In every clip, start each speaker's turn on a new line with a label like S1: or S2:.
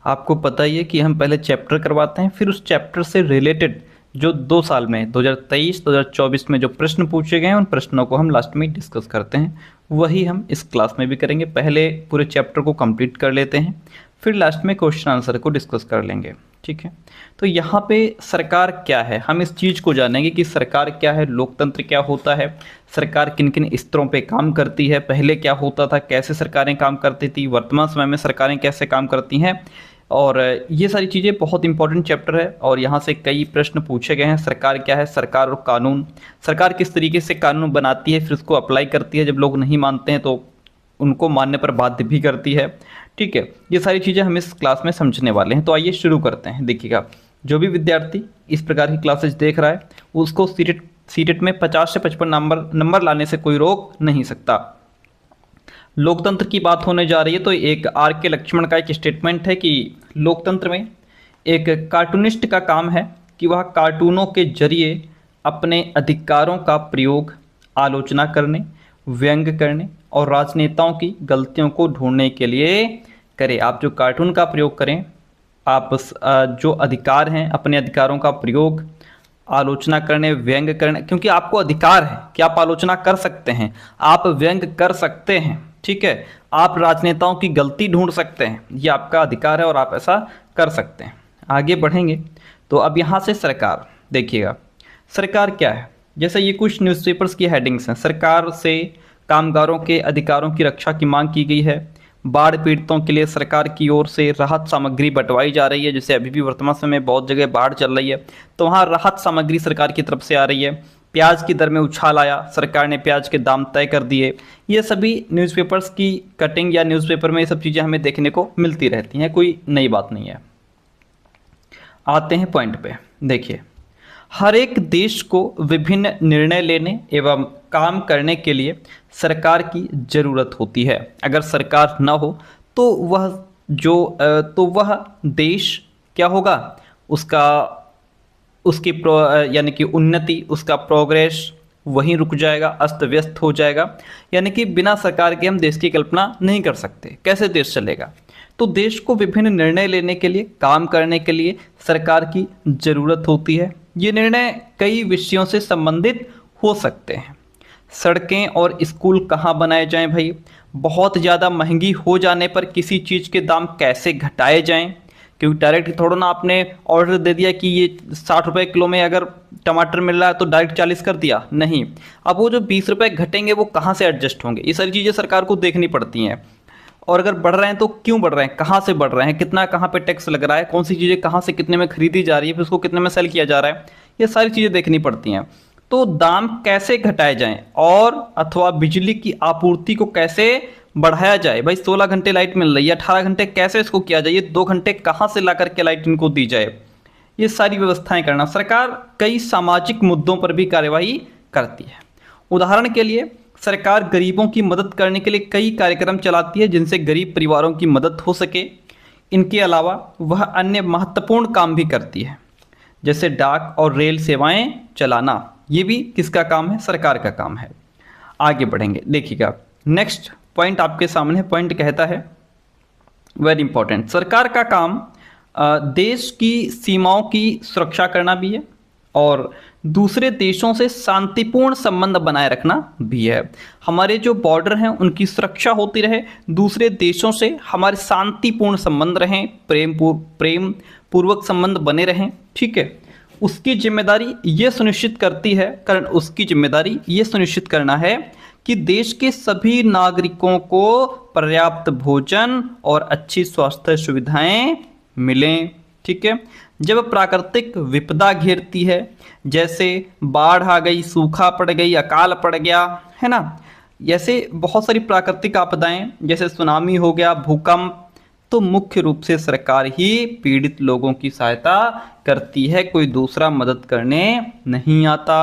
S1: आपको पता ही है कि हम पहले चैप्टर करवाते हैं, फिर उस चैप्टर से रिलेटेड जो 2 साल में 2023-2024 में जो प्रश्न पूछे गए हैं उन प्रश्नों को हम लास्ट में डिस्कस करते हैं। वही हम इस क्लास में भी करेंगे। पहले पूरे चैप्टर को कंप्लीट कर लेते हैं, फिर लास्ट में क्वेश्चन आंसर को डिस्कस कर लेंगे। ठीक है, तो यहाँ पे सरकार क्या है, हम इस चीज़ को जानेंगे कि सरकार क्या है, लोकतंत्र क्या होता है, सरकार किन किन स्तरों पे काम करती है, पहले क्या होता था, कैसे सरकारें काम करती थी, वर्तमान समय में सरकारें कैसे काम करती हैं, और ये सारी चीज़ें बहुत इंपॉर्टेंट चैप्टर है। और यहाँ से कई प्रश्न पूछे गए हैं। सरकार क्या है, सरकार और कानून, सरकार किस तरीके से कानून बनाती है, फिर उसको अप्लाई करती है, जब लोग नहीं मानते हैं तो उनको मानने पर बाध्य भी करती है। ठीक है, ये सारी चीज़ें हम इस क्लास में समझने वाले हैं। तो आइए शुरू करते हैं। देखिएगा, जो भी विद्यार्थी इस प्रकार की क्लासेज देख रहा है उसको सीटेट में 50 से 55 नंबर लाने से कोई रोक नहीं सकता। लोकतंत्र की बात होने जा रही है तो एक आर के लक्ष्मण का एक स्टेटमेंट है कि लोकतंत्र में एक कार्टूनिस्ट का काम है कि वह कार्टूनों के जरिए अपने अधिकारों का प्रयोग आलोचना करने, व्यंग करने और राजनेताओं की गलतियों को ढूंढने के लिए करे। आप जो कार्टून का प्रयोग करें, आप जो अधिकार हैं अपने अधिकारों का प्रयोग आलोचना करने, व्यंग करने, क्योंकि आपको अधिकार है कि आप आलोचना कर सकते हैं, आप व्यंग कर सकते हैं। ठीक है, आप राजनेताओं की गलती ढूंढ सकते हैं, ये आपका अधिकार है और आप ऐसा कर सकते हैं। आगे बढ़ेंगे तो अब यहाँ से सरकार देखिएगा, सरकार क्या है। जैसे ये कुछ न्यूज़पेपर्स की हेडिंग्स हैं। सरकार से कामगारों के अधिकारों की रक्षा की मांग की गई है। बाढ़ पीड़ितों के लिए सरकार की ओर से राहत सामग्री बंटवाई जा रही है। जैसे अभी भी वर्तमान समय में बहुत जगह बाढ़ चल रही है तो वहाँ राहत सामग्री सरकार की तरफ से आ रही है। प्याज की दर में उछाल आया, सरकार ने प्याज के दाम तय कर दिए। ये सभी न्यूज़पेपर्स की कटिंग या न्यूज़पेपर में ये सब चीज़ें हमें देखने को मिलती रहती हैं, कोई नई बात नहीं है। आते हैं पॉइंट पे। देखिए, हर एक देश को विभिन्न निर्णय लेने एवं काम करने के लिए सरकार की ज़रूरत होती है। अगर सरकार न हो तो वह देश क्या होगा, उसकी यानी कि उन्नति, उसका प्रोग्रेस वहीं रुक जाएगा, अस्त व्यस्त हो जाएगा। यानी कि बिना सरकार के हम देश की कल्पना नहीं कर सकते, कैसे देश चलेगा। तो देश को विभिन्न निर्णय लेने के लिए, काम करने के लिए सरकार की ज़रूरत होती है। ये निर्णय कई विषयों से संबंधित हो सकते हैं। सड़कें और स्कूल कहाँ बनाए जाएं भाई, बहुत ज़्यादा महंगी हो जाने पर किसी चीज़ के दाम कैसे घटाए जाएं, क्योंकि डायरेक्ट थोड़ा ना आपने ऑर्डर दे दिया कि ये 60 रुपये किलो में अगर टमाटर मिल रहा है तो डायरेक्ट 40 कर दिया, नहीं। अब वो जो 20 रुपये घटेंगे वो कहाँ से एडजस्ट होंगे, ये सारी चीज़ें सरकार को देखनी पड़ती हैं। और अगर बढ़ रहे हैं तो क्यों बढ़ रहे हैं, कहाँ से बढ़ रहे हैं, कितना कहाँ पे टैक्स लग रहा है, कौन सी चीज़ें कहाँ से कितने में खरीदी जा रही है, फिर उसको कितने में सेल किया जा रहा है, ये सारी चीज़ें देखनी पड़ती हैं। तो दाम कैसे घटाए जाएं और अथवा बिजली की आपूर्ति को कैसे बढ़ाया जाए। भाई 16 घंटे लाइट मिल रही है, 18 घंटे कैसे इसको किया जाए, ये 2 घंटे कहाँ से ला करके लाइट इनको दी जाए, ये सारी व्यवस्थाएं करना। सरकार कई सामाजिक मुद्दों पर भी कार्यवाही करती है। उदाहरण के लिए सरकार गरीबों की मदद करने के लिए कई कार्यक्रम चलाती है जिनसे गरीब परिवारों की मदद हो सके। इनके अलावा वह अन्य महत्वपूर्ण काम भी करती है, जैसे डाक और रेल सेवाएं चलाना। ये भी किसका काम है, सरकार का काम है। आगे बढ़ेंगे, देखिएगा नेक्स्ट पॉइंट आपके सामने। पॉइंट कहता है वेरी इंपॉर्टेंट, सरकार का काम देश की सीमाओं की सुरक्षा करना भी है और दूसरे देशों से शांतिपूर्ण संबंध बनाए रखना भी है। हमारे जो बॉर्डर हैं उनकी सुरक्षा होती रहे, दूसरे देशों से हमारे शांतिपूर्ण संबंध रहें, प्रेम पूर्वक संबंध बने रहें। ठीक है, उसकी जिम्मेदारी ये सुनिश्चित करना है कि देश के सभी नागरिकों को पर्याप्त भोजन और अच्छी स्वास्थ्य सुविधाएं मिलें। ठीक है, जब प्राकृतिक विपदा घेरती है, जैसे बाढ़ आ गई, सूखा पड़ गई, अकाल पड़ गया, है ना, जैसे बहुत सारी प्राकृतिक आपदाएं जैसे सुनामी हो गया, भूकंप, तो मुख्य रूप से सरकार ही पीड़ित लोगों की सहायता करती है, कोई दूसरा मदद करने नहीं आता।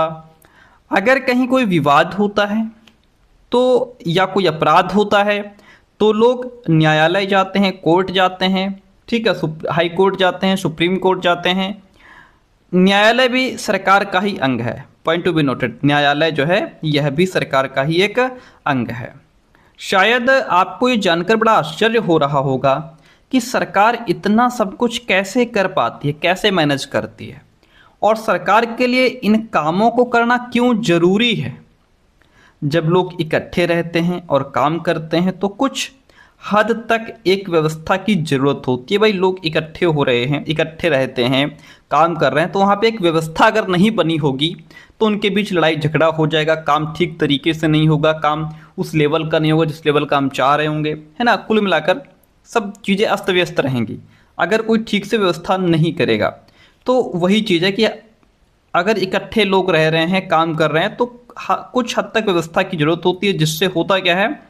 S1: अगर कहीं कोई विवाद होता है तो या कोई अपराध होता है तो लोग न्यायालय जाते हैं, कोर्ट जाते हैं। ठीक है, हाई कोर्ट जाते हैं, सुप्रीम कोर्ट जाते हैं। न्यायालय भी सरकार का ही अंग है, पॉइंट टू बी नोटेड। न्यायालय जो है यह भी सरकार का ही एक अंग है। शायद आपको ये जानकर बड़ा आश्चर्य हो रहा होगा कि सरकार इतना सब कुछ कैसे कर पाती है, कैसे मैनेज करती है, और सरकार के लिए इन कामों को करना क्यों जरूरी है। जब लोग इकट्ठे रहते हैं और काम करते हैं तो कुछ हद तक एक व्यवस्था की ज़रूरत होती है। भाई लोग इकट्ठे हो रहे हैं, इकट्ठे रहते हैं, काम कर रहे हैं, तो वहाँ पे एक व्यवस्था अगर नहीं बनी होगी तो उनके बीच लड़ाई झगड़ा हो जाएगा, काम ठीक तरीके से नहीं होगा, काम उस लेवल का नहीं होगा जिस लेवल का हम चाह रहे होंगे, है ना। कुल मिलाकर सब चीज़ें अस्त व्यस्त रहेंगी अगर कोई ठीक से व्यवस्था नहीं करेगा। तो वही चीज़ है कि अगर इकट्ठे लोग रह रहे हैं, काम कर रहे हैं, तो कुछ हद तक व्यवस्था की जरूरत होती है, जिससे होता क्या है,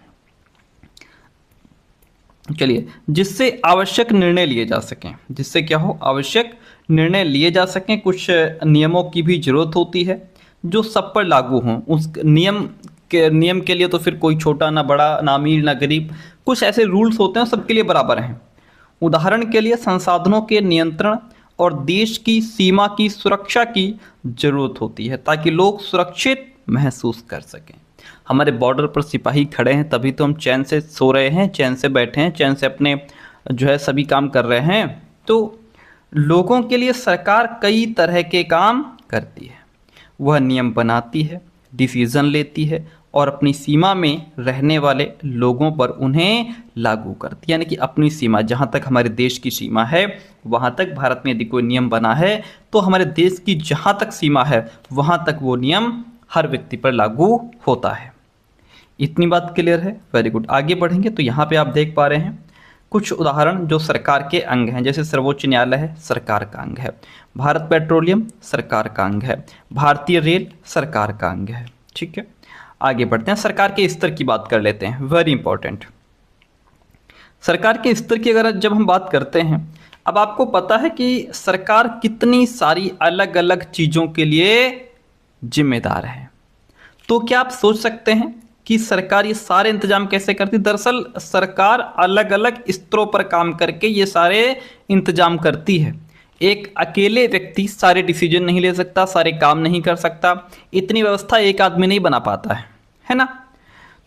S1: चलिए, जिससे आवश्यक निर्णय लिए जा सकें, जिससे क्या हो, आवश्यक निर्णय लिए जा सकें। कुछ नियमों की भी जरूरत होती है जो सब पर लागू हों। उस नियम के लिए तो फिर कोई छोटा ना बड़ा, ना अमीर ना गरीब, कुछ ऐसे रूल्स होते हैं सबके लिए बराबर हैं। उदाहरण के लिए संसाधनों के नियंत्रण और देश की सीमा की सुरक्षा की जरूरत होती है ताकि लोग सुरक्षित महसूस कर सकें। हमारे बॉर्डर पर सिपाही खड़े हैं तभी तो हम चैन से सो रहे हैं, चैन से बैठे हैं, चैन से अपने जो है सभी काम कर रहे हैं। तो लोगों के लिए सरकार कई तरह के काम करती है। वह नियम बनाती है, डिसीजन लेती है और अपनी सीमा में रहने वाले लोगों पर उन्हें लागू करती है। यानी कि अपनी सीमा, जहाँ तक हमारे देश की सीमा है वहाँ तक भारत में यदि कोई नियम बना है तो हमारे देश की जहाँ तक सीमा है वहाँ तक वो नियम हर व्यक्ति पर लागू होता है। इतनी बात क्लियर है, वेरी गुड। आगे बढ़ेंगे तो यहाँ पे आप देख पा रहे हैं कुछ उदाहरण जो सरकार के अंग हैं। जैसे सर्वोच्च न्यायालय है, सरकार का अंग है। भारत पेट्रोलियम सरकार का अंग है। भारतीय रेल सरकार का अंग है। ठीक है, आगे बढ़ते हैं। सरकार के स्तर की बात कर लेते हैं, वेरी इंपॉर्टेंट। सरकार के स्तर की अगर जब हम बात करते हैं, अब आपको पता है कि सरकार कितनी सारी अलग अलग चीज़ों के लिए जिम्मेदार है। तो क्या आप सोच सकते हैं कि सरकार ये सारे इंतजाम कैसे करती? दरअसल सरकार अलग अलग स्तरों पर काम करके ये सारे इंतजाम करती है। एक अकेले व्यक्ति सारे डिसीजन नहीं ले सकता, सारे काम नहीं कर सकता, इतनी व्यवस्था एक आदमी नहीं बना पाता है ना।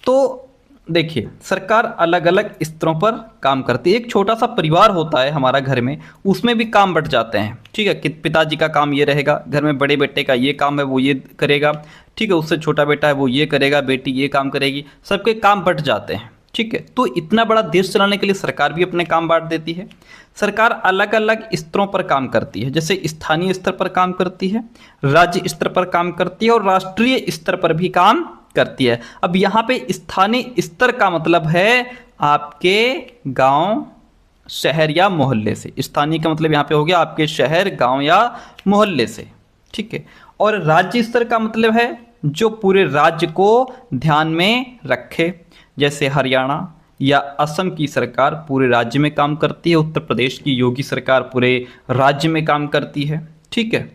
S1: तो देखिए, सरकार अलग अलग स्तरों पर काम करती है। एक छोटा सा परिवार होता है हमारा घर में, उसमें भी काम बंट जाते हैं। ठीक है, कि पिताजी का काम ये रहेगा, घर में बड़े बेटे का ये काम है वो ये करेगा, ठीक है, उससे छोटा बेटा है वो ये करेगा, बेटी ये काम करेगी, सबके काम बंट जाते हैं। ठीक है, तो इतना बड़ा देश चलाने के लिए सरकार भी अपने काम बांट देती है। सरकार अलग अलग स्तरों पर काम करती है, जैसे स्थानीय स्तर पर काम करती है, राज्य स्तर पर काम करती है और राष्ट्रीय स्तर पर भी काम करती है। अब यहाँ पे स्थानीय स्तर का मतलब है आपके गांव, शहर या मोहल्ले से। स्थानीय का मतलब यहाँ पे हो गया आपके शहर, गांव या मोहल्ले से। ठीक है, और राज्य स्तर का मतलब है जो पूरे राज्य को ध्यान में रखे। जैसे हरियाणा या असम की सरकार पूरे राज्य में काम करती है, उत्तर प्रदेश की योगी सरकार पूरे राज्य में काम करती है। ठीक है,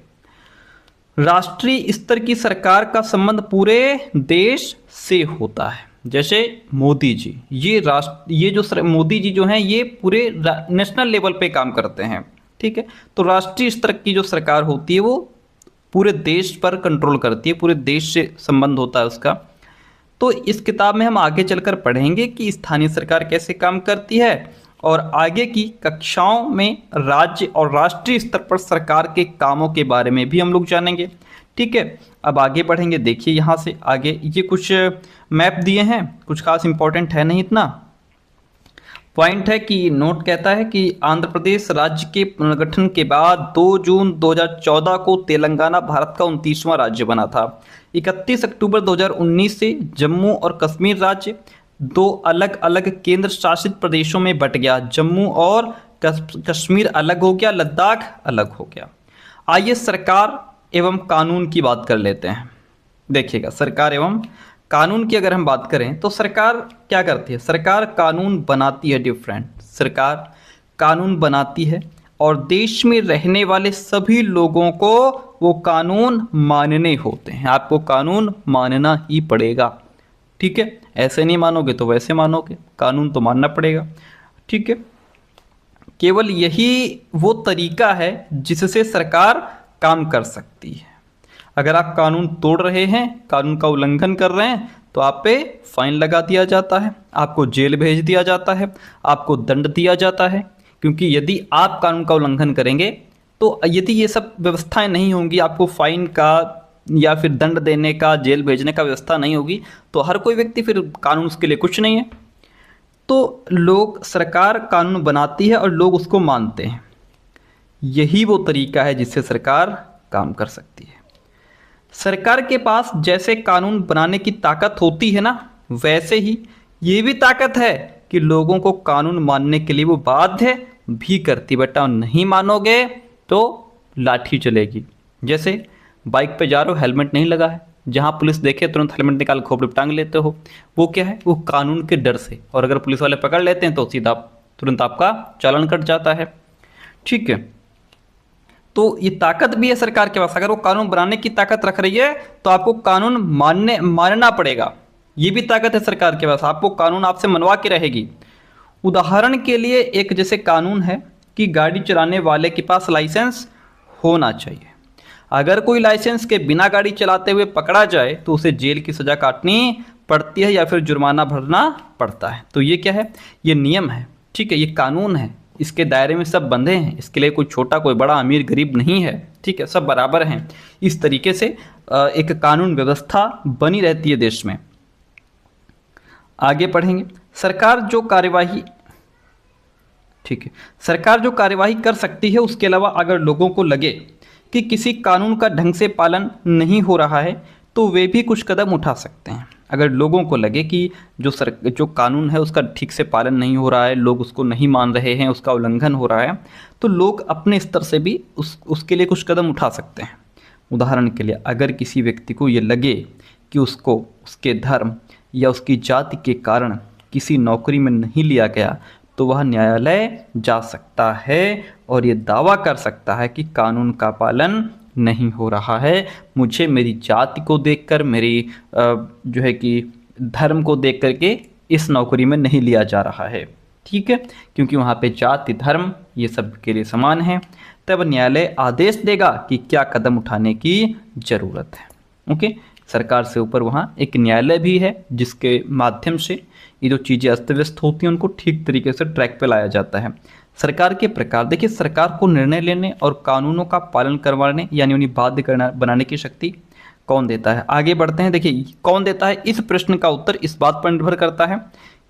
S1: राष्ट्रीय स्तर की सरकार का संबंध पूरे देश से होता है। जैसे मोदी जी, ये जो मोदी जी जो हैं ये पूरे नेशनल लेवल पे काम करते हैं। ठीक है, तो राष्ट्रीय स्तर की जो सरकार होती है वो पूरे देश पर कंट्रोल करती है, पूरे देश से संबंध होता है उसका। तो इस किताब में हम आगे चलकर पढ़ेंगे कि स्थानीय सरकार कैसे काम करती है और आगे की कक्षाओं में राज्य और राष्ट्रीय स्तर पर सरकार के कामों के बारे में भी हम लोग जानेंगे। ठीक है, अब आगे बढ़ेंगे। देखिए यहाँ से आगे ये कुछ मैप दिए हैं, कुछ खास इंपॉर्टेंट है नहीं, इतना पॉइंट है कि नोट कहता है कि आंध्र प्रदेश राज्य के पुनर्गठन के बाद 2 जून 2014 को तेलंगाना भारत का 29वां राज्य बना था। 31 अक्टूबर 2019 से जम्मू और कश्मीर राज्य 2 अलग अलग केंद्र शासित प्रदेशों में बट गया। जम्मू और कश्मीर अलग हो गया, लद्दाख अलग हो गया। आइए सरकार एवं कानून की बात कर लेते हैं। देखिएगा, सरकार एवं कानून की अगर हम बात करें तो सरकार क्या करती है? सरकार कानून बनाती है। डिफरेंट, सरकार कानून बनाती है और देश में रहने वाले सभी लोगों को वो कानून मानने होते हैं। आपको कानून मानना ही पड़ेगा। ठीक है, ऐसे नहीं मानोगे तो वैसे मानोगे, कानून तो मानना पड़ेगा। ठीक है, केवल यही वो तरीका है जिससे सरकार काम कर सकती है। अगर आप कानून तोड़ रहे हैं, कानून का उल्लंघन कर रहे हैं, तो आप पे फाइन लगा दिया जाता है, आपको जेल भेज दिया जाता है, आपको दंड दिया जाता है। क्योंकि यदि आप कानून का उल्लंघन करेंगे तो यदि ये सब व्यवस्थाएं नहीं होंगी, आपको फाइन का या फिर दंड देने का, जेल भेजने का व्यवस्था नहीं होगी, तो हर कोई व्यक्ति फिर कानून उसके लिए कुछ नहीं है। तो लोग, सरकार कानून बनाती है और लोग उसको मानते हैं। यही वो तरीका है जिससे सरकार काम कर सकती है। सरकार के पास जैसे कानून बनाने की ताकत होती है ना, वैसे ही ये भी ताकत है कि लोगों को कानून मानने के लिए वो बाध्य भी करती। बेटा नहीं मानोगे तो लाठी चलेगी। जैसे बाइक पे जा रहे हो, हेलमेट नहीं लगा है, जहाँ पुलिस देखे तुरंत हेलमेट निकाल खोपड़ी पे टांग लेते हो। वो क्या है? वो कानून के डर से। और अगर पुलिस वाले पकड़ लेते हैं तो सीधा तुरंत आपका चालान कट जाता है। ठीक है, तो ये ताकत भी है सरकार के पास। अगर वो कानून बनाने की ताकत रख रही है तो आपको कानून मानना पड़ेगा। ये भी ताकत है सरकार के पास, आपको कानून आपसे मनवा के रहेगी। उदाहरण के लिए एक जैसे कानून है कि गाड़ी चलाने वाले के पास लाइसेंस होना चाहिए। अगर कोई लाइसेंस के बिना गाड़ी चलाते हुए पकड़ा जाए तो उसे जेल की सज़ा काटनी पड़ती है या फिर जुर्माना भरना पड़ता है। तो ये क्या है? ये नियम है। ठीक है, ये कानून है, इसके दायरे में सब बंधे हैं। इसके लिए कोई छोटा, कोई बड़ा, अमीर गरीब नहीं है। ठीक है, सब बराबर हैं। इस तरीके से एक कानून व्यवस्था बनी रहती है देश में। आगे पढ़ेंगे। सरकार जो कार्यवाही कर सकती है, उसके अलावा अगर लोगों को लगे कि किसी कानून का ढंग से पालन नहीं हो रहा है तो वे भी कुछ कदम उठा सकते हैं। अगर लोगों को लगे कि जो कानून है उसका ठीक से पालन नहीं हो रहा है, लोग उसको नहीं मान रहे हैं, उसका उल्लंघन हो रहा है, तो लोग अपने स्तर से भी उसके लिए कुछ कदम उठा सकते हैं। उदाहरण के लिए, अगर किसी व्यक्ति को ये लगे कि उसको उसके धर्म या उसकी जाति के कारण किसी नौकरी में नहीं लिया गया तो वह न्यायालय जा सकता है और ये दावा कर सकता है कि कानून का पालन नहीं हो रहा है, मुझे मेरी जाति को देखकर, मेरी जो है कि धर्म को देख करके इस नौकरी में नहीं लिया जा रहा है। ठीक है, क्योंकि वहाँ पे जाति, धर्म ये सब के लिए समान है। तब न्यायालय आदेश देगा कि क्या कदम उठाने की ज़रूरत है। ओके, सरकार से ऊपर वहाँ एक न्यायालय भी है जिसके माध्यम से ये जो चीज़ें अस्त व्यस्त होती हैं उनको ठीक तरीके से ट्रैक पे लाया जाता है। सरकार के प्रकार, देखिए, सरकार को निर्णय लेने और कानूनों का पालन करवाने यानी उन्हें बाध्य करना बनाने की शक्ति कौन देता है? आगे बढ़ते हैं। देखिए, कौन देता है, इस प्रश्न का उत्तर इस बात पर निर्भर करता है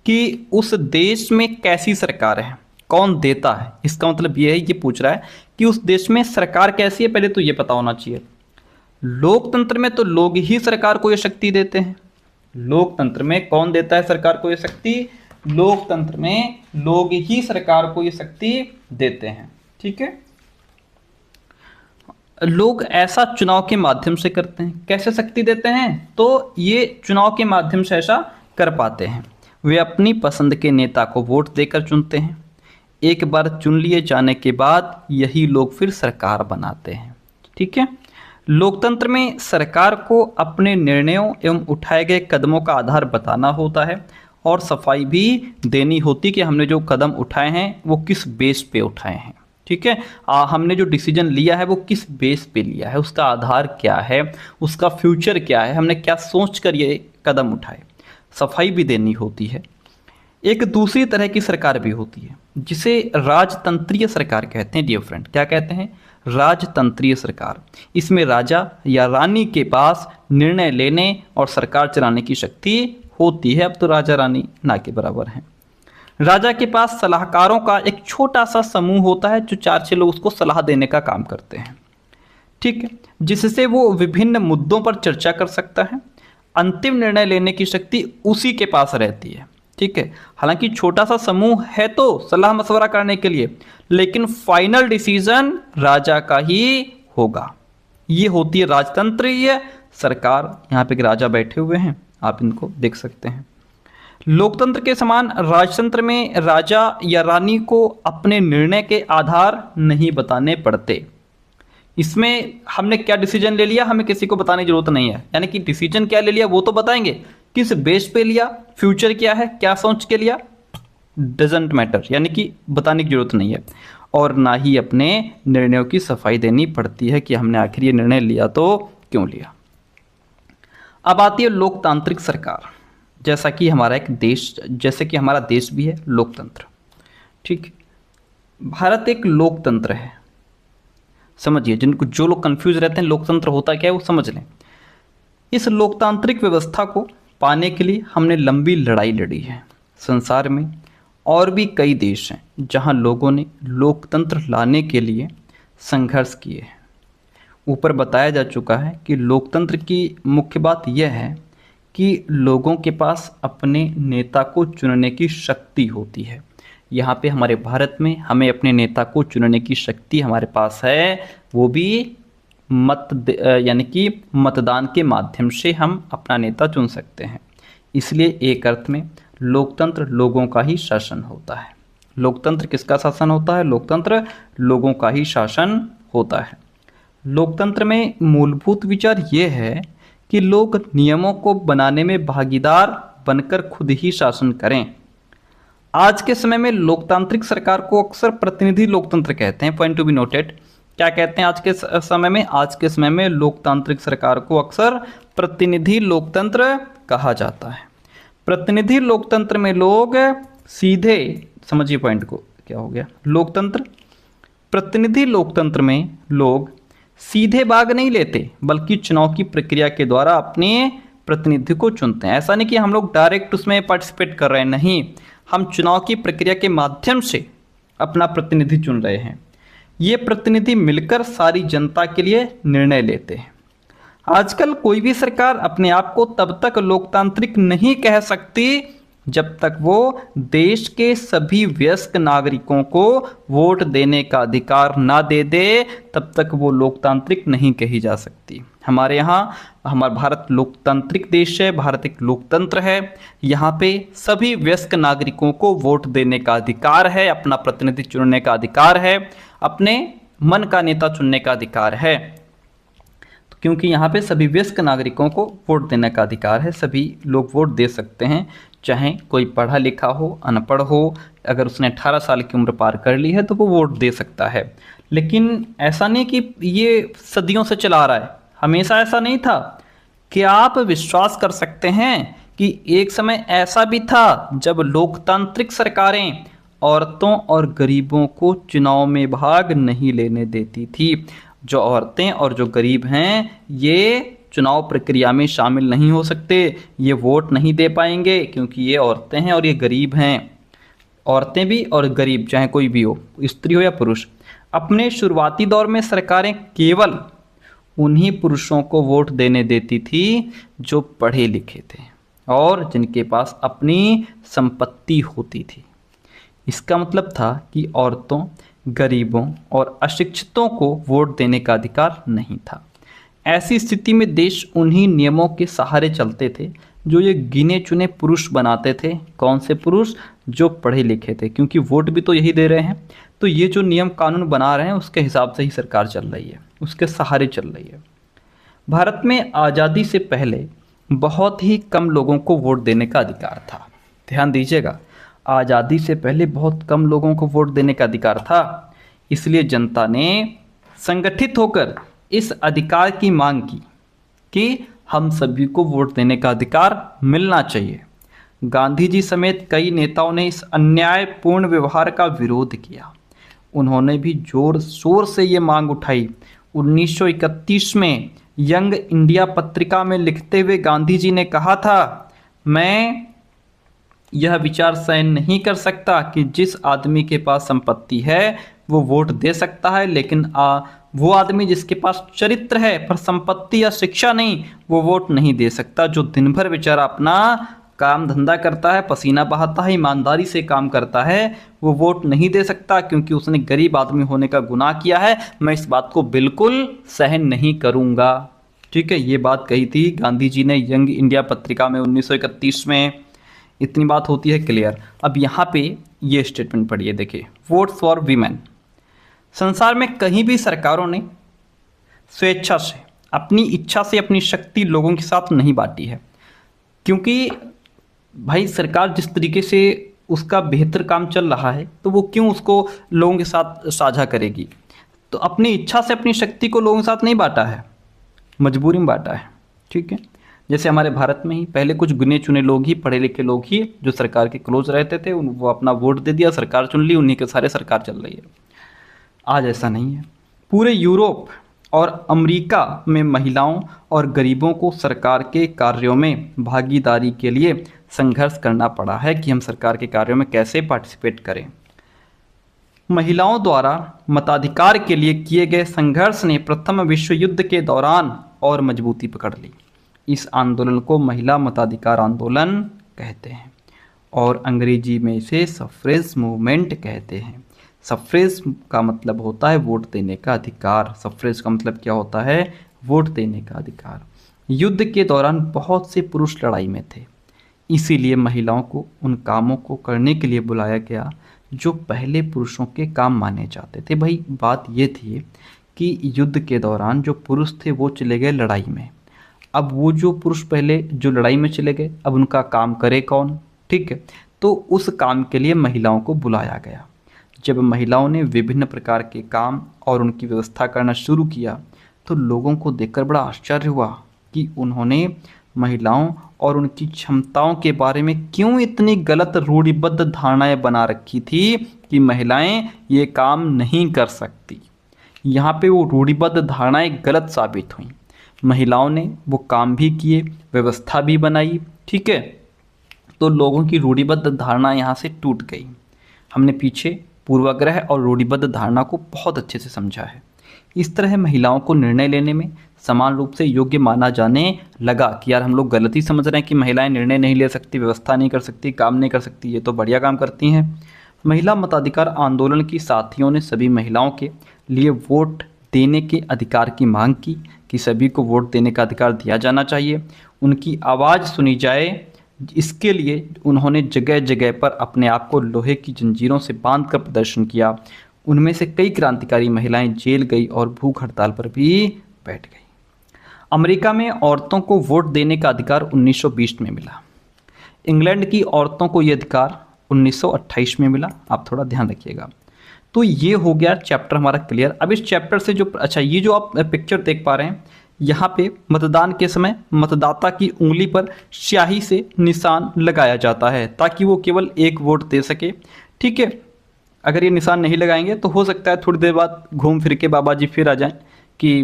S1: कि उस देश में कैसी सरकार है। कौन देता है, इसका मतलब ये है, ये पूछ रहा है कि उस देश में सरकार कैसी है, पहले तो ये पता होना चाहिए। लोकतंत्र में तो लोग ही सरकार को ये शक्ति देते हैं। लोकतंत्र में कौन देता है सरकार को ये शक्ति? लोकतंत्र में लोग ही सरकार को ये शक्ति देते हैं। ठीक है, लोग ऐसा चुनाव के माध्यम से करते हैं। कैसे शक्ति देते हैं? तो ये चुनाव के माध्यम से ऐसा कर पाते हैं। वे अपनी पसंद के नेता को वोट देकर चुनते हैं। एक बार चुन लिए जाने के बाद यही लोग फिर सरकार बनाते हैं। ठीक है, लोकतंत्र में सरकार को अपने निर्णयों एवं उठाए गए कदमों का आधार बताना होता है और सफाई भी देनी होती कि हमने जो कदम उठाए हैं वो किस बेस पे उठाए हैं। ठीक है, हमने जो डिसीजन लिया है वो किस बेस पे लिया है, उसका आधार क्या है, उसका फ्यूचर क्या है, हमने क्या सोच कर ये कदम उठाए। सफाई भी देनी होती है। एक दूसरी तरह की सरकार भी होती है जिसे राजतंत्रीय सरकार कहते हैं। डियर फ्रेंड, क्या कहते हैं? राजतंत्रीय सरकार। इसमें राजा या रानी के पास निर्णय लेने और सरकार चलाने की शक्ति होती है। अब तो राजा रानी ना के बराबर हैं। राजा के पास सलाहकारों का एक छोटा सा समूह होता है जो 4-6 लोग उसको सलाह देने का काम करते हैं। ठीक है, जिससे वो विभिन्न मुद्दों पर चर्चा कर सकता है। अंतिम निर्णय लेने की शक्ति उसी के पास रहती है। ठीक है, हालांकि छोटा सा समूह है तो सलाह मशवरा करने के लिए, लेकिन फाइनल डिसीजन राजा का ही होगा। ये होती है राजतंत्रीय सरकार। यहाँ पे एक राजा बैठे हुए हैं, आप इनको देख सकते हैं। लोकतंत्र के समान राजतंत्र में राजा या रानी को अपने निर्णय के आधार नहीं बताने पड़ते। इसमें हमने क्या डिसीजन ले लिया हमें किसी को बताने की जरूरत नहीं है। यानी कि डिसीजन क्या ले लिया वो तो बताएंगे, किस बेस पे लिया, फ्यूचर क्या है, क्या सोच के लिया, डजेंट मैटर, यानी कि बताने की जरूरत नहीं है। और ना ही अपने निर्णयों की सफाई देनी पड़ती है कि हमने आखिर ये निर्णय लिया तो क्यों लिया। अब आती है लोकतांत्रिक सरकार। जैसे कि हमारा देश भी है लोकतंत्र। ठीक, भारत एक लोकतंत्र है। समझिए, जिनको जो लोग कंफ्यूज रहते हैं लोकतंत्र होता क्या है वो समझ लें। इस लोकतांत्रिक व्यवस्था को पाने के लिए हमने लंबी लड़ाई लड़ी है। संसार में और भी कई देश हैं जहां लोगों ने लोकतंत्र लाने के लिए संघर्ष किए हैं। ऊपर बताया जा चुका है कि लोकतंत्र की मुख्य बात यह है कि लोगों के पास अपने नेता को चुनने की शक्ति होती है। यहाँ पे हमारे भारत में हमें अपने नेता को चुनने की शक्ति हमारे पास है, वो भी यानी कि मतदान के माध्यम से हम अपना नेता चुन सकते हैं। इसलिए एक अर्थ में लोकतंत्र लोगों का ही शासन होता है। लोकतंत्र किसका शासन होता है? लोकतंत्र लोगों का ही शासन होता है। लोकतंत्र में मूलभूत विचार ये है कि लोग नियमों को बनाने में भागीदार बनकर खुद ही शासन करें। आज के समय में लोकतांत्रिक सरकार को अक्सर प्रतिनिधि लोकतंत्र कहते हैं। Point to be noted. क्या कहते हैं आज के समय में? आज के समय में लोकतांत्रिक सरकार को अक्सर प्रतिनिधि लोकतंत्र कहा जाता है। प्रतिनिधि लोकतंत्र में लोग सीधे, समझिए पॉइंट को, क्या हो गया लोकतंत्र, प्रतिनिधि लोकतंत्र में लोग सीधे भाग नहीं लेते बल्कि चुनाव की प्रक्रिया के द्वारा अपने प्रतिनिधि को चुनते हैं। ऐसा नहीं कि हम लोग डायरेक्ट उसमें पार्टिसिपेट कर रहे हैं, नहीं, हम चुनाव की प्रक्रिया के माध्यम से अपना प्रतिनिधि चुन रहे हैं। ये प्रतिनिधि मिलकर सारी जनता के लिए निर्णय लेते हैं। आजकल कोई भी सरकार अपने आप को तब तक लोकतांत्रिक नहीं कह सकती जब तक वो देश के सभी वयस्क नागरिकों को वोट देने का अधिकार ना दे दे, तब तक वो लोकतांत्रिक नहीं कही जा सकती। हमारे यहाँ, हमारा भारत लोकतांत्रिक देश है, भारत एक लोकतंत्र है। यहाँ पे सभी वयस्क नागरिकों को वोट देने का अधिकार है, अपना प्रतिनिधि चुनने का अधिकार है, अपने मन का नेता चुनने का अधिकार है। तो क्योंकि यहाँ पे सभी वयस्क नागरिकों को वोट देने का अधिकार है, सभी लोग वोट दे सकते हैं, चाहे कोई पढ़ा लिखा हो, अनपढ़ हो। अगर उसने 18 साल की उम्र पार कर ली है तो वो वोट दे सकता है। लेकिन ऐसा नहीं कि ये सदियों से चला रहा है, हमेशा ऐसा नहीं था। क्या आप विश्वास कर सकते हैं कि एक समय ऐसा भी था जब लोकतांत्रिक सरकारें औरतों और गरीबों को चुनाव में भाग नहीं लेने देती थी। जो औरतें और जो गरीब हैं ये चुनाव प्रक्रिया में शामिल नहीं हो सकते, ये वोट नहीं दे पाएंगे क्योंकि ये औरतें हैं और ये गरीब हैं। औरतें भी और गरीब, चाहे कोई भी हो, स्त्री हो या पुरुष। अपने शुरुआती दौर में सरकारें केवल उन्हीं पुरुषों को वोट देने देती थी जो पढ़े लिखे थे और जिनके पास अपनी संपत्ति होती थी। इसका मतलब था कि औरतों, गरीबों और अशिक्षितों को वोट देने का अधिकार नहीं था। ऐसी स्थिति में देश उन्हीं नियमों के सहारे चलते थे जो ये गिने चुने पुरुष बनाते थे। कौन से पुरुष? जो पढ़े लिखे थे, क्योंकि वोट भी तो यही दे रहे हैं। तो ये जो नियम कानून बना रहे हैं उसके हिसाब से ही सरकार चल रही है, उसके सहारे चल रही है। भारत में आज़ादी से पहले बहुत ही कम लोगों को वोट देने का अधिकार था। ध्यान दीजिएगा, आज़ादी से पहले बहुत कम लोगों को वोट देने का अधिकार था। इसलिए जनता ने संगठित होकर इस अधिकार की मांग की कि हम सभी को वोट देने का अधिकार मिलना चाहिए। गांधी जी समेत कई नेताओं ने इस अन्यायपूर्ण व्यवहार का विरोध किया। उन्होंने भी जोर शोर से ये मांग उठाई। 1931 में यंग इंडिया पत्रिका में लिखते हुए गांधी जी ने कहा था, मैं यह विचार सहन नहीं कर सकता कि जिस आदमी के पास संपत्ति है वो वोट दे सकता है, लेकिन वो आदमी जिसके पास चरित्र है पर संपत्ति या शिक्षा नहीं, वो वोट नहीं दे सकता। जो दिन भर बेचारा अपना काम धंधा करता है, पसीना बहाता है, ईमानदारी से काम करता है, वो वोट नहीं दे सकता क्योंकि उसने गरीब आदमी होने का गुनाह किया है। मैं इस बात को बिल्कुल सहन नहीं करूँगा। ठीक है, ये बात कही थी गांधी जी ने यंग इंडिया पत्रिका में 1931 में। इतनी बात होती है क्लियर। अब यहाँ पे ये स्टेटमेंट पढ़िए, देखिए, वोट्स फॉर वीमेन। संसार में कहीं भी सरकारों ने स्वेच्छा से, अपनी इच्छा से अपनी शक्ति लोगों के साथ नहीं बांटी है, क्योंकि भाई सरकार जिस तरीके से उसका बेहतर काम चल रहा है तो वो क्यों उसको लोगों के साथ साझा करेगी। तो अपनी इच्छा से अपनी शक्ति को लोगों के साथ नहीं बांटा है, मजबूरी में बांटा है। ठीक है, जैसे हमारे भारत में ही पहले कुछ गिने चुने लोग ही, पढ़े लिखे लोग ही जो सरकार के क्लोज रहते थे, वो अपना वोट दे दिया, सरकार चुन ली, उन्हीं के सारे सरकार चल रही है। आज ऐसा नहीं है। पूरे यूरोप और अमेरिका में महिलाओं और गरीबों को सरकार के कार्यों में भागीदारी के लिए संघर्ष करना पड़ा है कि हम सरकार के कार्यों में कैसे पार्टिसिपेट करें। महिलाओं द्वारा मताधिकार के लिए किए गए संघर्ष ने प्रथम विश्व युद्ध के दौरान और मजबूती पकड़ ली। इस आंदोलन को महिला मताधिकार आंदोलन कहते हैं और अंग्रेजी में इसे सफ्रेज मूवमेंट कहते हैं। सफ्रेज का मतलब होता है वोट देने का अधिकार। सफ्रेज का मतलब क्या होता है? वोट देने का अधिकार। युद्ध के दौरान बहुत से पुरुष लड़ाई में थे, इसीलिए महिलाओं को उन कामों को करने के लिए बुलाया गया जो पहले पुरुषों के काम माने जाते थे। भाई बात ये थी कि युद्ध के दौरान जो पुरुष थे वो चले गए लड़ाई में। अब वो जो पुरुष पहले जो लड़ाई में चले गए, अब उनका काम करे कौन? ठीक है, तो उस काम के लिए महिलाओं को बुलाया गया। जब महिलाओं ने विभिन्न प्रकार के काम और उनकी व्यवस्था करना शुरू किया तो लोगों को देखकर बड़ा आश्चर्य हुआ कि उन्होंने महिलाओं और उनकी क्षमताओं के बारे में क्यों इतनी गलत रूढ़िबद्ध धारणाएं बना रखी थी कि महिलाएं ये काम नहीं कर सकती। यहाँ पे वो रूढ़िबद्ध धारणाएं गलत साबित हुई। महिलाओं ने वो काम भी किए, व्यवस्था भी बनाई, ठीक है, तो लोगों की रूढ़िबद्ध धारणा यहाँ से टूट गई। हमने पीछे पूर्वाग्रह और रूढ़िबद्ध धारणा को बहुत अच्छे से समझा है। इस तरह महिलाओं को निर्णय लेने में समान रूप से योग्य माना जाने लगा कि यार हम लोग गलती समझ रहे हैं कि महिलाएं निर्णय नहीं ले सकती, व्यवस्था नहीं कर सकती, काम नहीं कर सकती, ये तो बढ़िया काम करती हैं। महिला मताधिकार आंदोलन की साथियों ने सभी महिलाओं के लिए वोट देने के अधिकार की मांग की कि सभी को वोट देने का अधिकार दिया जाना चाहिए, उनकी आवाज़ सुनी जाए। इसके लिए उन्होंने जगह जगह पर अपने आप को लोहे की जंजीरों से बांधकर प्रदर्शन किया। उनमें से कई क्रांतिकारी महिलाएं जेल गई और भूख हड़ताल पर भी बैठ गई। अमेरिका में औरतों को वोट देने का अधिकार 1920 में मिला। इंग्लैंड की औरतों को ये अधिकार 1928 में मिला। आप थोड़ा ध्यान रखिएगा। तो ये हो गया चैप्टर हमारा क्लियर। अब इस चैप्टर से जो ये जो आप पिक्चर देख पा रहे हैं, यहाँ पे मतदान के समय मतदाता की उंगली पर स्याही से निशान लगाया जाता है ताकि वो केवल एक वोट दे सके। ठीक है, अगर ये निशान नहीं लगाएंगे तो हो सकता है थोड़ी देर बाद घूम फिर के बाबा जी फिर आ जाएं कि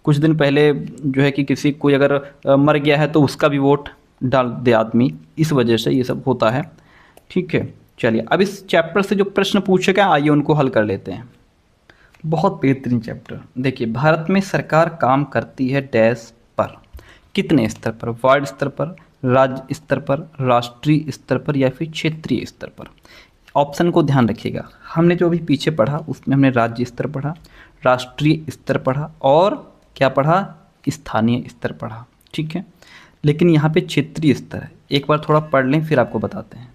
S1: कुछ दिन पहले जो है कि किसी कोई अगर मर गया है तो उसका भी वोट डाल दे आदमी। इस वजह से ये सब होता है। ठीक है, चलिए अब इस चैप्टर से जो प्रश्न पूछे गए आइए उनको हल कर लेते हैं। बहुत बेहतरीन चैप्टर। देखिए, भारत में सरकार काम करती है डैश पर, कितने स्तर पर? वार्ड स्तर पर, राज्य स्तर पर, राष्ट्रीय स्तर पर या फिर क्षेत्रीय स्तर पर। ऑप्शन को ध्यान रखिएगा। हमने जो अभी पीछे पढ़ा उसमें हमने राज्य स्तर पढ़ा, राष्ट्रीय स्तर पढ़ा और क्या पढ़ा? स्थानीय स्तर पढ़ा। ठीक है, लेकिन यहाँ पे क्षेत्रीय स्तर है। एक बार थोड़ा पढ़ लें फिर आपको बताते हैं।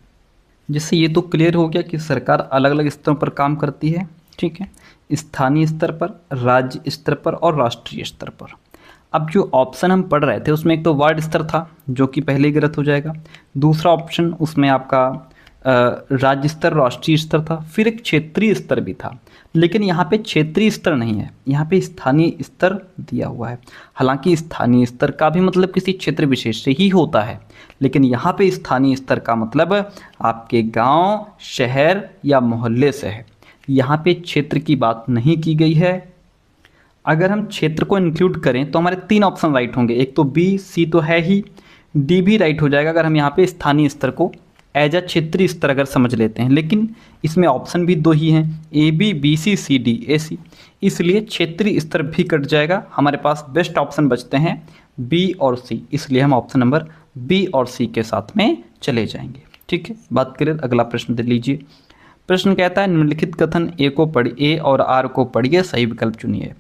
S1: जिससे ये तो क्लियर हो गया कि सरकार अलग अलग स्तरों पर काम करती है। ठीक है, स्थानीय स्तर पर, राज्य स्तर पर और राष्ट्रीय स्तर पर। अब जो ऑप्शन हम पढ़ रहे थे उसमें एक तो वार्ड स्तर था जो कि पहले ही गलत हो जाएगा। दूसरा ऑप्शन उसमें आपका राज्य स्तर, राष्ट्रीय स्तर था। फिर एक क्षेत्रीय स्तर भी था, लेकिन यहाँ पे क्षेत्रीय स्तर नहीं है, यहाँ पे स्थानीय स्तर दिया हुआ है। हालांकि स्थानीय स्तर का भी मतलब किसी क्षेत्र विशेष से ही होता है, लेकिन यहाँ पे स्थानीय स्तर का मतलब आपके गांव, शहर या मोहल्ले से है। यहाँ पे क्षेत्र की बात नहीं की गई है। अगर हम क्षेत्र को इंक्लूड करें तो हमारे 3 ऑप्शन राइट होंगे। एक तो बी, सी तो है ही, डी भी राइट हो जाएगा अगर हम यहाँ पे स्थानीय स्तर को एज अ क्षेत्रीय स्तर अगर समझ लेते हैं। लेकिन इसमें ऑप्शन भी 2 ही हैं, A B, B C, C D, A C, इसलिए क्षेत्रीय स्तर भी कट जाएगा। हमारे पास बेस्ट ऑप्शन बचते हैं बी और सी, इसलिए हम ऑप्शन नंबर बी और सी के साथ में चले जाएंगे। ठीक है, बात करें। अगला प्रश्न दे लीजिए। प्रश्न कहता है निम्नलिखित कथन ए को पढ़िए, ए और आर को पढ़िए, सही विकल्प चुनिए।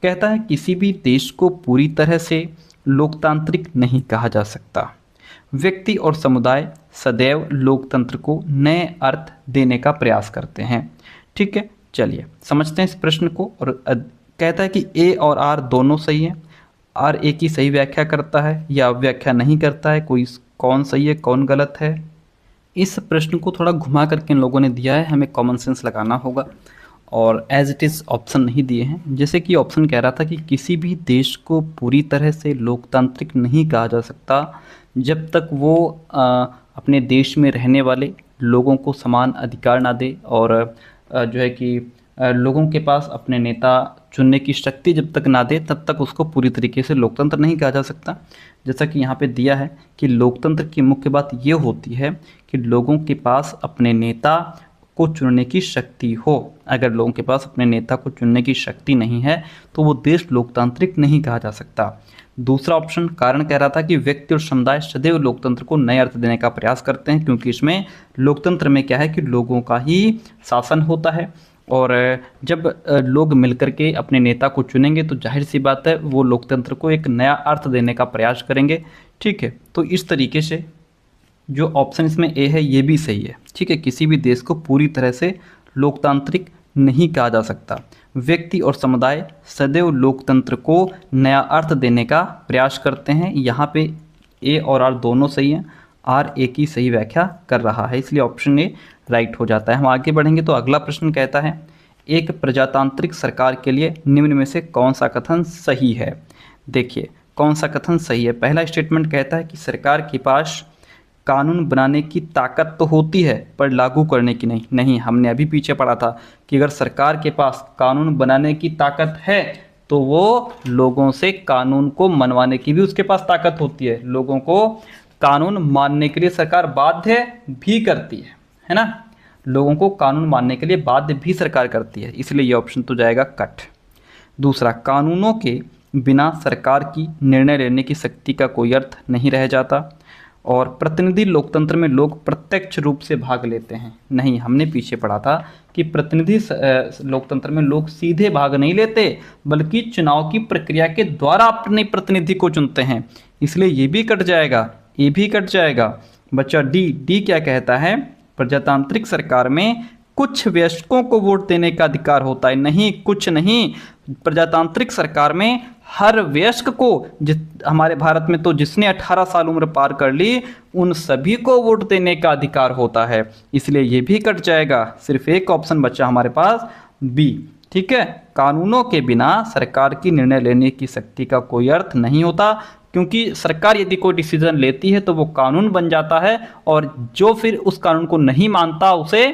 S1: कहता है किसी भी देश को पूरी तरह से लोकतांत्रिक नहीं कहा जा सकता। व्यक्ति और समुदाय सदैव लोकतंत्र को नए अर्थ देने का प्रयास करते हैं। ठीक है, चलिए समझते हैं इस प्रश्न को। और कहता है कि ए और आर दोनों सही हैं। आर ए की सही व्याख्या करता है या व्याख्या नहीं करता है, कोई कौन सही है कौन गलत है। इस प्रश्न को थोड़ा घुमा करके इन लोगों ने दिया है, हमें कॉमन सेंस लगाना होगा और एज इट इज़ ऑप्शन नहीं दिए हैं। जैसे कि ऑप्शन कह रहा था कि किसी भी देश को पूरी तरह से लोकतांत्रिक नहीं कहा जा सकता जब तक वो अपने देश में रहने वाले लोगों को समान अधिकार ना दे, और जो है कि लोगों के पास अपने नेता चुनने की शक्ति जब तक ना दे तब तक उसको पूरी तरीके से लोकतंत्र नहीं कहा जा सकता। जैसा कि यहाँ पे दिया है कि लोकतंत्र की मुख्य बात ये होती है कि लोगों के पास अपने नेता को चुनने की शक्ति हो। अगर लोगों के पास अपने नेता को चुनने की शक्ति नहीं है तो वो देश लोकतांत्रिक नहीं कहा जा सकता। दूसरा ऑप्शन कारण कह रहा था कि व्यक्ति और समुदाय सदैव लोकतंत्र को नए अर्थ देने का प्रयास करते हैं, क्योंकि इसमें लोकतंत्र में क्या है कि लोगों का ही शासन होता है, और जब लोग मिलकर के अपने नेता को चुनेंगे तो जाहिर सी बात है वो लोकतंत्र को एक नया अर्थ देने का प्रयास करेंगे। ठीक है, तो इस तरीके से जो ऑप्शन इसमें ए है ये भी सही है। ठीक है, किसी भी देश को पूरी तरह से लोकतांत्रिक नहीं कहा जा सकता। व्यक्ति और समुदाय सदैव लोकतंत्र को नया अर्थ देने का प्रयास करते हैं। यहाँ पे ए और आर दोनों सही हैं, आर ए की सही व्याख्या कर रहा है, इसलिए ऑप्शन ए राइट हो जाता है। हम आगे बढ़ेंगे तो अगला प्रश्न कहता है एक प्रजातांत्रिक सरकार के लिए निम्न में से कौन सा कथन सही है। देखिए कौन सा कथन सही है। पहला स्टेटमेंट कहता है कि सरकार के पास कानून बनाने की ताकत तो होती है पर लागू करने की नहीं। हमने अभी पीछे पढ़ा था कि अगर सरकार के पास कानून बनाने की ताकत है तो वो लोगों से कानून को मनवाने की भी उसके पास ताकत होती है। लोगों को कानून मानने के लिए सरकार बाध्य भी करती है ना। लोगों को कानून मानने के लिए बाध्य भी सरकार करती है, इसलिए ये ऑप्शन तो जाएगा कट। दूसरा, कानूनों के बिना सरकार की निर्णय लेने की शक्ति का कोई अर्थ नहीं रह जाता। और प्रतिनिधि लोकतंत्र में लोग प्रत्यक्ष रूप से भाग लेते हैं। नहीं, हमने पीछे पढ़ा था कि प्रतिनिधि लोकतंत्र में लोग सीधे भाग नहीं लेते बल्कि चुनाव की प्रक्रिया के द्वारा अपने प्रतिनिधि को चुनते हैं, इसलिए ये भी कट जाएगा, ये भी कट जाएगा। बच्चा डी क्या कहता है, प्रजातांत्रिक सरकार में कुछ वयस्कों को वोट देने का अधिकार होता है। नहीं, कुछ नहीं, प्रजातांत्रिक सरकार में हर वयस्क को, हमारे भारत में तो जिसने 18 साल उम्र पार कर ली उन सभी को वोट देने का अधिकार होता है, इसलिए ये भी कट जाएगा। सिर्फ एक ऑप्शन बचा हमारे पास, बी। ठीक है, कानूनों के बिना सरकार की निर्णय लेने की शक्ति का कोई अर्थ नहीं होता, क्योंकि सरकार यदि कोई डिसीजन लेती है तो वो कानून बन जाता है, और जो फिर उस कानून को नहीं मानता उसे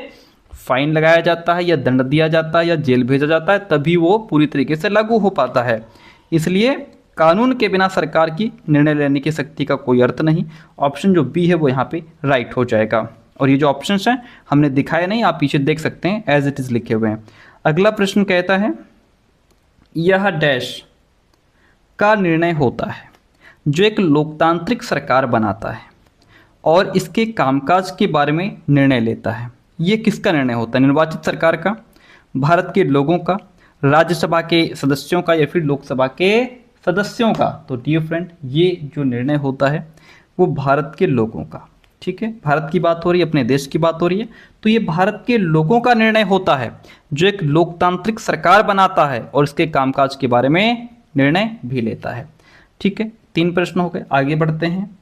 S1: फाइन लगाया जाता है या दंड दिया जाता है या जेल भेजा जाता है, तभी वो पूरी तरीके से लागू हो पाता है। इसलिए कानून के बिना सरकार की निर्णय लेने की शक्ति का कोई अर्थ नहीं। ऑप्शन जो बी है वो यहाँ पे राइट हो जाएगा। और ये जो ऑप्शंस हैं हमने दिखाए नहीं, आप पीछे देख सकते हैं, एज इट इज लिखे हुए हैं। अगला प्रश्न कहता है यह डैश का निर्णय होता है जो एक लोकतांत्रिक सरकार बनाता है और इसके कामकाज के बारे में निर्णय लेता है। ये किसका निर्णय होता है? निर्वाचित सरकार का, भारत के लोगों का, राज्यसभा के सदस्यों का, या फिर लोकसभा के सदस्यों का? तो डियर फ्रेंड, ये जो निर्णय होता है वो भारत के लोगों का। ठीक है, भारत की बात हो रही है, अपने देश की बात हो रही है, तो ये भारत के लोगों का निर्णय होता है जो एक लोकतांत्रिक सरकार बनाता है और इसके कामकाज के बारे में निर्णय भी लेता है। ठीक है, 3 प्रश्न हो गए, आगे बढ़ते हैं।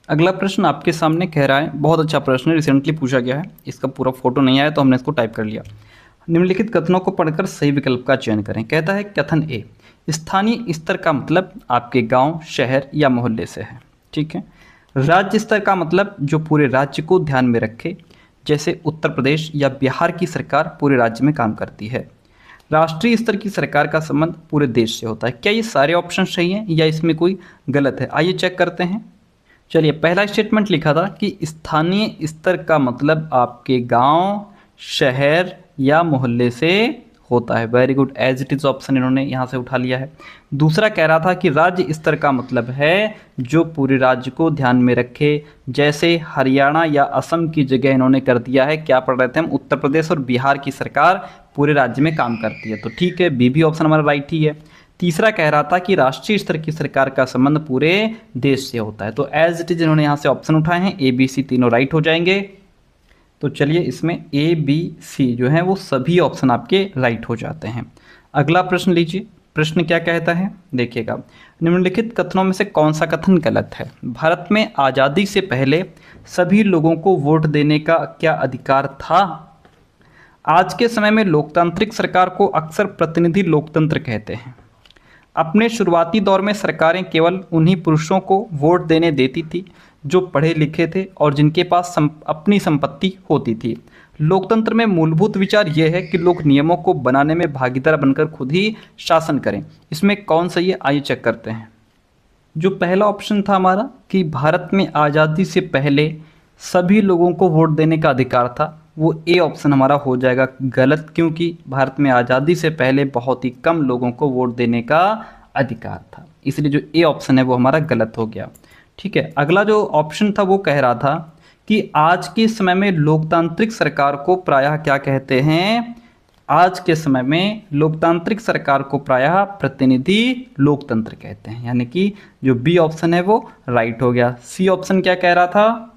S1: अगला प्रश्न आपके सामने कह रहा है, बहुत अच्छा प्रश्न है, रिसेंटली पूछा गया है, इसका पूरा फोटो नहीं आया तो हमने इसको टाइप कर लिया। निम्नलिखित कथनों को पढ़कर सही विकल्प का चयन करें। कहता है कथन ए, स्थानीय स्तर का मतलब आपके गांव, शहर या मोहल्ले से है। ठीक है, राज्य स्तर का मतलब जो पूरे राज्य को ध्यान में रखे, जैसे उत्तर प्रदेश या बिहार की सरकार पूरे राज्य में काम करती है। राष्ट्रीय स्तर की सरकार का संबंध पूरे देश से होता है। क्या ये सारे ऑप्शन सही हैं या इसमें कोई गलत है? आइए चेक करते हैं। चलिए, पहला स्टेटमेंट लिखा था कि स्थानीय स्तर का मतलब आपके गांव, शहर या मोहल्ले से होता है। Very good, as it is option इन्होंने यहाँ से उठा लिया है। दूसरा कह रहा था कि राज्य स्तर का मतलब है जो पूरे राज्य को ध्यान में रखे, जैसे हरियाणा या असम की जगह इन्होंने कर दिया है, क्या पढ़ रहे थे हम, उत्तर प्रदेश और बिहार की सरकार पूरे राज्य में काम करती है। तो ठीक है, बी भी ऑप्शन हमारा राइट ही है। तीसरा कह रहा था कि राष्ट्रीय स्तर की सरकार का संबंध पूरे देश से होता है। तो एज इट इज इन्होंने यहाँ से ऑप्शन उठाए हैं, ए बी सी तीनों राइट हो जाएंगे। तो चलिए, इसमें ए बी सी जो है वो सभी ऑप्शन आपके राइट हो जाते हैं। अगला प्रश्न लीजिए। प्रश्न क्या कहता है, देखिएगा, निम्नलिखित कथनों में से कौन सा कथन गलत है? भारत में आज़ादी से पहले सभी लोगों को वोट देने का क्या अधिकार था? आज के समय में लोकतांत्रिक सरकार को अक्सर प्रतिनिधि लोकतंत्र कहते हैं। अपने शुरुआती दौर में सरकारें केवल उन्हीं पुरुषों को वोट देने देती थी जो पढ़े लिखे थे और जिनके पास अपनी संपत्ति होती थी। लोकतंत्र में मूलभूत विचार यह है कि लोग नियमों को बनाने में भागीदार बनकर खुद ही शासन करें। इसमें कौन सही है, आइए चेक करते हैं। जो पहला ऑप्शन था हमारा कि भारत में आज़ादी से पहले सभी लोगों को वोट देने का अधिकार था, वो ए ऑप्शन हमारा हो जाएगा गलत, क्योंकि भारत में आज़ादी से पहले बहुत ही कम लोगों को वोट देने का अधिकार था, इसलिए जो ए ऑप्शन है वो हमारा गलत हो गया। ठीक है, अगला जो ऑप्शन था वो कह रहा था कि आज के समय में लोकतांत्रिक सरकार को प्रायः क्या कहते हैं, आज के समय में लोकतांत्रिक सरकार को प्रायः प्रतिनिधि लोकतंत्र कहते हैं, यानी कि जो बी ऑप्शन है वो राइट हो गया। सी ऑप्शन क्या कह रहा था,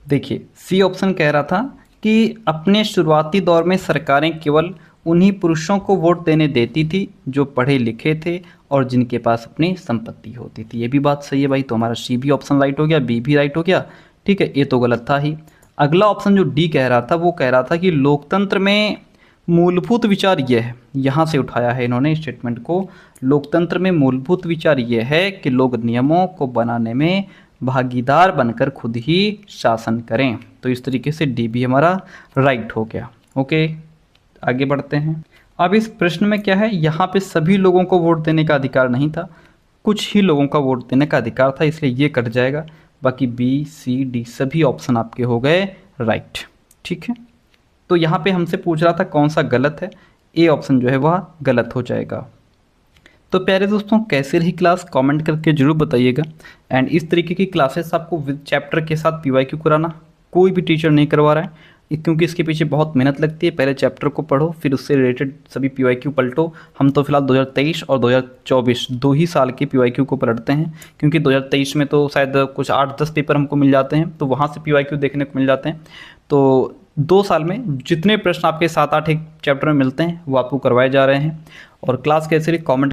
S1: देखिए सी ऑप्शन कह रहा था कि अपने शुरुआती दौर में सरकारें केवल उन्हीं पुरुषों को वोट देने देती थी जो पढ़े लिखे थे और जिनके पास अपनी संपत्ति होती थी। ये भी बात सही है भाई, तो हमारा सी भी ऑप्शन राइट हो गया, बी भी राइट हो गया। ठीक है, ये तो गलत था ही। अगला ऑप्शन जो डी कह रहा था वो कह रहा था कि लोकतंत्र में मूलभूत विचार यह है, यहाँ से उठाया है इन्होंने स्टेटमेंट को, लोकतंत्र में मूलभूत विचार यह है कि लोग नियमों को बनाने में भागीदार बनकर खुद ही शासन करें। तो इस तरीके से डी भी हमारा राइट हो गया। ओके, आगे बढ़ते हैं। अब इस प्रश्न में क्या है, यहाँ पे सभी लोगों को वोट देने का अधिकार नहीं था, कुछ ही लोगों का वोट देने का अधिकार था, इसलिए ये कट जाएगा। बाकी बी सी डी सभी ऑप्शन आपके हो गए राइट। ठीक है, तो यहाँ पे हमसे पूछ रहा था कौन सा गलत है, ए ऑप्शन जो है वह गलत हो जाएगा। तो प्यारे दोस्तों, कैसे रही क्लास कमेंट करके जरूर बताइएगा। एंड इस तरीके की क्लासेस आपको विद चैप्टर के साथ पीवाईक्यू कराना कोई भी टीचर नहीं करवा रहा है, क्योंकि इसके पीछे बहुत मेहनत लगती है। पहले चैप्टर को पढ़ो, फिर उससे रिलेटेड सभी पीवाईक्यू पलटो। हम तो फिलहाल 2023 और 2024 दो ही साल के पीवाईक्यू को पलटते हैं, क्योंकि 2023 में तो शायद कुछ 8-10 पेपर हमको मिल जाते हैं, तो वहाँ से पीवाईक्यू देखने को मिल जाते हैं। तो 2 साल में जितने प्रश्न आपके 7-8 एक चैप्टर में मिलते हैं वो आपको करवाए जा रहे हैं। और क्लास कैसे रही कमेंट